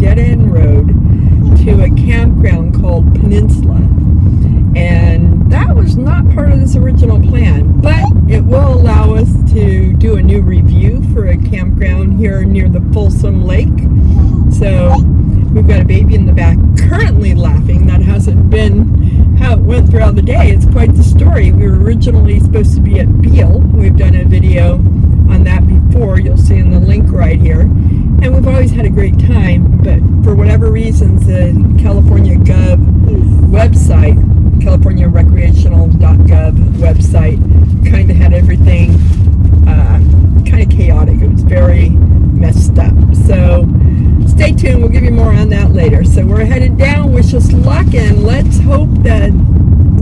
dead-end road to a campground called Peninsula. And that was not part of this original plan, but it will allow us to do a new review for a campground here near the Folsom Lake. So we've got a baby in the back currently laughing. That hasn't been how it went throughout the day. It's quite the story. We were originally supposed to be at Beale. We've done a video on that before. You'll see in the link right here. And we've always had a great time, but for whatever reasons, the California Gov website, californiarecreational.gov website, kind of had everything kind of chaotic. It was very messed up. So stay tuned. We'll give you more on that later. So we're headed down. Wish us luck, and let's hope that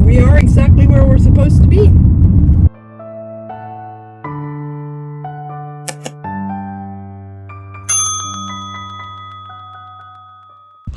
we are exactly where we're supposed to be.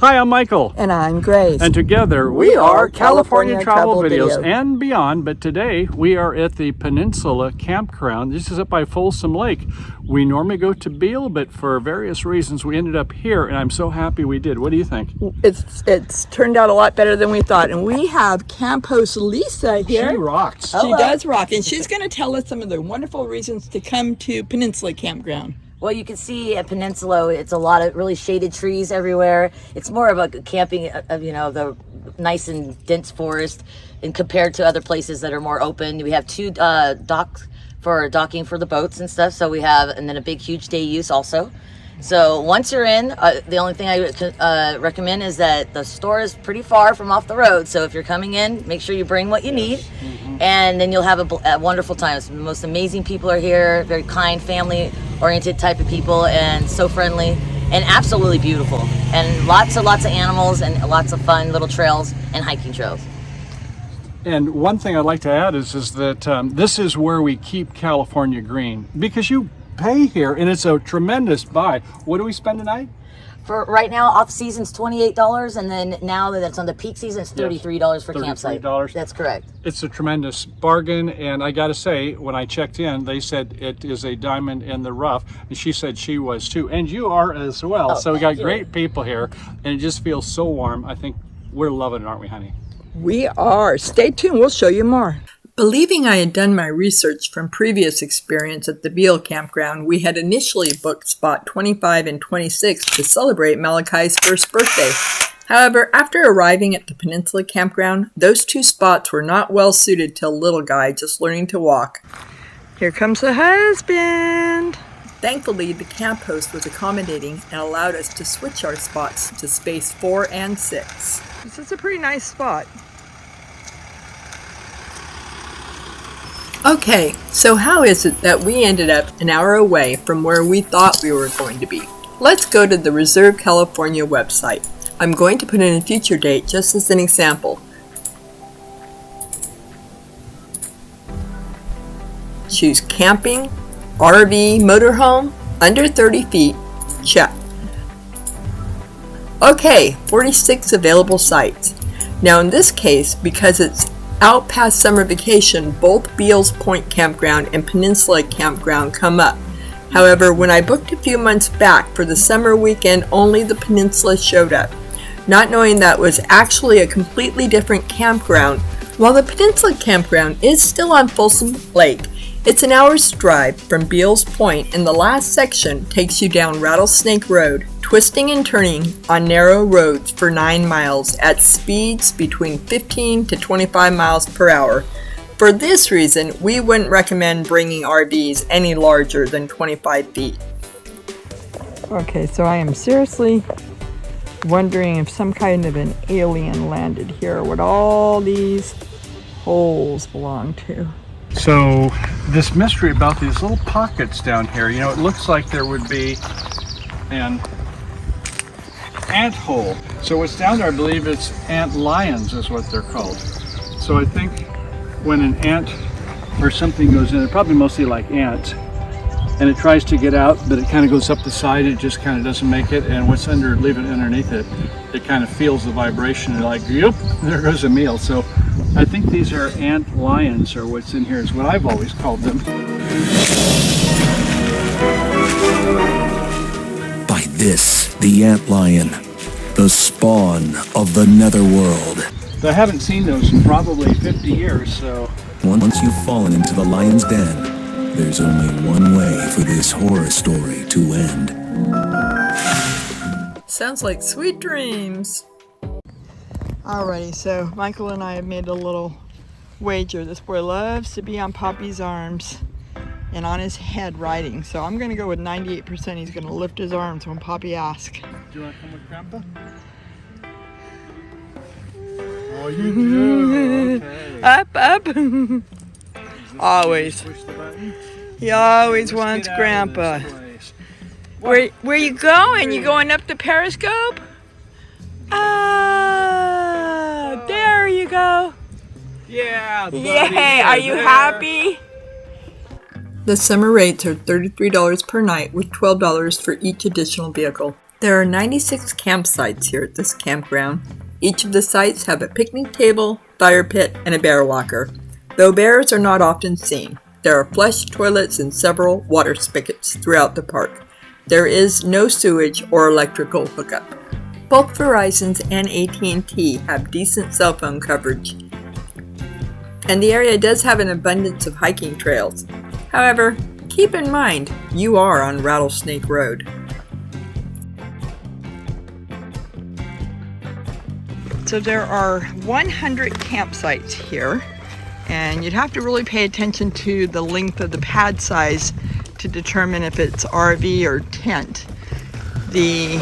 Hi, I'm Michael. And I'm Grace. And together we are California Travel Videos and Beyond. But today we are at the Peninsula Campground. This is up by Folsom Lake. We normally go to Beale, but for various reasons we ended up here, and I'm so happy we did. What do you think? It's turned out a lot better than we thought. And we have camp host Lisa here. She rocks. She does rock. And she's going to tell us some of the wonderful reasons to come to Peninsula Campground. Well, you can see at Peninsula, it's a lot of really shaded trees everywhere. It's more of a camping of, the nice and dense forest, and compared to other places that are more open. We have two docks for docking for the boats and stuff. So we have, and then a big, huge day use also. So once you're in, the only thing I recommend is that the store is pretty far from off the road. So if you're coming in, make sure you bring what you need, and then you'll have a wonderful time. The most amazing people are here, very kind, family-oriented type of people, and so friendly, and absolutely beautiful. And lots of animals, and lots of fun little trails and hiking trails. And one thing I'd like to add is that this is where we keep California green, because you pay here, and it's a tremendous buy. What do we spend tonight? For right now, off season's $28, and then now that it's on the peak season, it's $33 for campsite. That's correct. It's a tremendous bargain, and I got to say, when I checked in, they said it is a diamond in the rough, and she said she was too, and you are as well. So we got great people here, and it just feels so warm. I think we're loving it, aren't we, honey? We are. Stay tuned. We'll show you more. Believing I had done my research from previous experience at the Beale campground, we had initially booked spot 25 and 26 to celebrate Malachi's first birthday. However, after arriving at the Peninsula campground, those two spots were not well suited to a little guy just learning to walk. Here comes the husband! Thankfully, the camp host was accommodating and allowed us to switch our spots to space 4 and 6. This is a pretty nice spot. Okay, so how is it that we ended up an hour away from where we thought we were going to be? Let's go to the Reserve California website. I'm going to put in a future date just as an example. Choose camping, RV, motorhome, under 30 feet, check. Okay, 46 available sites. Now in this case, because it's out past summer vacation, both Beale's Point Campground and Peninsula Campground come up. However, when I booked a few months back for the summer weekend, only the Peninsula showed up, not knowing that was actually a completely different campground. While the Peninsula Campground is still on Folsom Lake, it's an hour's drive from Beale's Point, and the last section takes you down Rattlesnake Road, twisting and turning on narrow roads for 9 miles at speeds between 15 to 25 miles per hour. For this reason, we wouldn't recommend bringing RVs any larger than 25 feet. Okay, so I am seriously wondering if some kind of an alien landed here, what all these holes belong to. So this mystery about these little pockets down here, it looks like there would be an ant hole. So what's down there, I believe it's ant lions is what they're called. So I think when an ant or something goes in, they're probably mostly like ants, and it tries to get out, but it kind of goes up the side, it just kind of doesn't make it, and what's leaving underneath it, it kind of feels the vibration and like, yep, there goes a meal. So I think these are ant lions, or what's in here is what I've always called them. By this, The antlion, the spawn of the netherworld. I haven't seen those in probably 50 years, so... Once you've fallen into the lion's den, there's only one way for this horror story to end. Sounds like sweet dreams. Alrighty, so Michael and I have made a little wager. This boy loves to be on Poppy's arms and on his head riding. So I'm going to go with 98%. He's going to lift his arms when Poppy asks. Do you want to come with Grandpa? Oh, you do? Okay. Up. Always. Push the button. He always Let's wants get out of Grandpa. this place. Where you going? You going up the periscope? Ah, there you go. Yeah, buddy. Yay, are you happy? The summer rates are $33 per night with $12 for each additional vehicle. There are 96 campsites here at this campground. Each of the sites have a picnic table, fire pit, and a bear locker. Though bears are not often seen, there are flush toilets and several water spigots throughout the park. There is no sewage or electrical hookup. Both Verizon's and AT&T have decent cell phone coverage, and the area does have an abundance of hiking trails. However, keep in mind, you are on Rattlesnake Road. So there are 100 campsites here, and you'd have to really pay attention to the length of the pad size to determine if it's RV or tent. The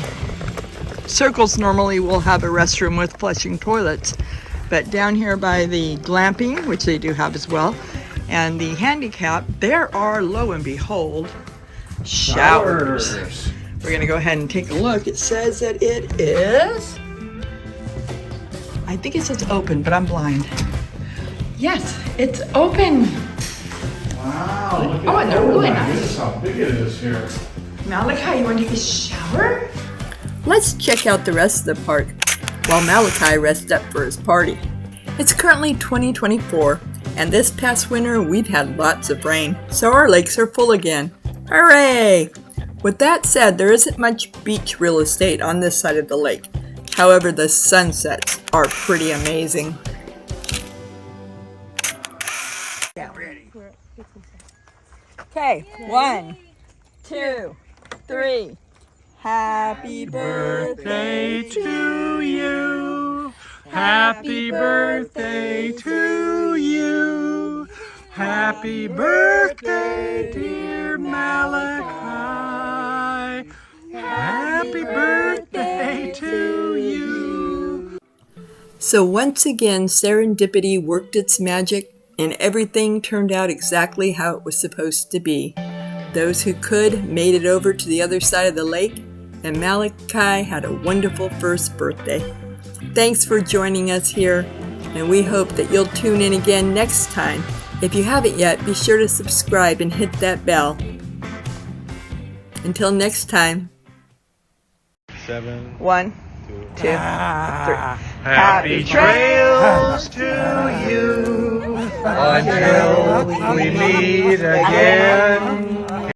circles normally will have a restroom with flushing toilets, but down here by the glamping, which they do have as well, and the handicap, there are, lo and behold, showers. We're gonna go ahead and take a look. It says that it is, I think it says open, but I'm blind. Yes, it's open. Wow, look at Oh, and they're really nice. Goodness, how big it is here. Malachi, you want to take a shower? Let's check out the rest of the park while Malachi rests up for his party. It's currently 2024, and this past winter we've had lots of rain, so our lakes are full again. Hooray! With that said, there isn't much beach real estate on this side of the lake. However, the sunsets are pretty amazing. Okay, 1, 2, 3. Happy birthday to you. Happy birthday to you. Happy birthday, dear Malachi. Happy birthday to you. So once again, serendipity worked its magic, and everything turned out exactly how it was supposed to be. Those who could made it over to the other side of the lake, and Malachi had a wonderful first birthday. Thanks for joining us here, and we hope that you'll tune in again next time. If you haven't yet, be sure to subscribe and hit that bell. Until next time. 7, 1, 2, 3. Happy trails to you until we meet again.